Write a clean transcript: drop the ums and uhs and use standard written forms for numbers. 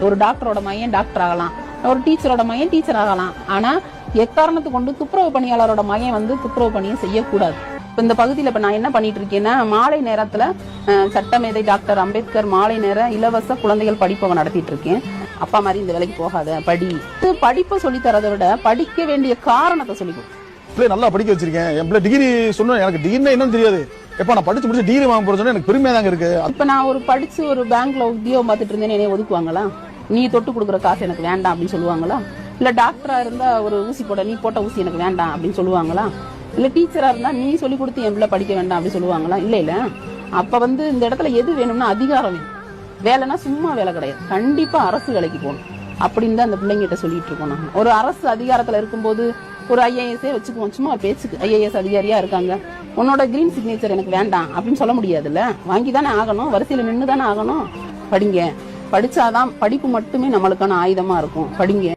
ஒரு டாக்டரோட மையம் டாக்டர் ஆகலாம், ஒரு டீச்சரோட மையம் டீச்சர் ஆகலாம். ஆனா எக்காரணத்து கொண்டு துப்புரவு பணியாளரோட மையம் வந்து துப்புரவு பணியை செய்யக்கூடாது. இப்ப இந்த பகுதியில் இப்ப நான் என்ன பண்ணிட்டு இருக்கேன்னா, மாலை நேரத்துல சட்டமேதை டாக்டர் அம்பேத்கர் மாலை நேர இலவச குழந்தைகள் படிப்பகம் நடத்திட்டு இருக்கேன். அப்பா மாதிரி இந்த வேலைக்கு போகாத, படிப்பை சொல்லி தரதை விட படிக்க வேண்டிய காரணத்தை சொல்லிக்கும். நல்லா படிக்க வச்சிருக்கேன். என் பிள்ளை டிகிரி சொன்ன, எனக்கு டிகிரி என்னன்னு தெரியாது. எப்ப நான் படிச்சு முடிச்சு டிகிரி வாங்க போறேன்னு எனக்கு பெருமையா தாங்க இருக்கு. இப்ப நான் ஒரு படிச்சு ஒரு பேங்க்ல உத்தியோகம் பார்த்துட்டு இருந்தேன்னு என்னைய ஒதுக்குவாங்களா? நீ தொட்டு கொடுக்குற காசு எனக்கு வேண்டாம் அப்படின்னு சொல்லுவாங்களா? இல்ல டாக்டரா இருந்தா ஒரு ஊசி போட, நீ போட்ட ஊசி எனக்கு வேண்டாம் அப்படின்னு சொல்லுவாங்களா? இல்ல டீச்சரா இருந்தா நீ சொல்லி கொடுத்து என் பிள்ளை படிக்க வேண்டாம் அப்படின்னு சொல்லுவாங்களா? இல்ல. அப்ப வந்து இந்த இடத்துல எது வேணும்னா அதிகாரம் வேணும். வேலைன்னா சும்மா வேலை கிடையாது, கண்டிப்பா அரசு வேலைக்கு போகணும் அப்படின்னு தான் அந்த பிள்ளைங்கிட்ட சொல்லிட்டு இருக்கோம். நாங்க ஒரு அரசு அதிகாரத்துல இருக்கும்போது ஒரு ஐஏஎஸ்ஏ வச்சுக்குவோம், சும்மா பேச்சுக்கு ஐஏஎஸ் அதிகாரியா இருக்காங்க, உன்னோட கிரீன் சிக்னேச்சர் எனக்கு வேண்டாம் அப்படின்னு சொல்ல முடியாதுல்ல. வாங்கி தானே ஆகணும், வரிசையில நின்று தானே ஆகணும். படிங்க, படிச்சாதான் படிப்பு மட்டுமே நம்மளுக்கான ஆயுதமா இருக்கும். படிங்க.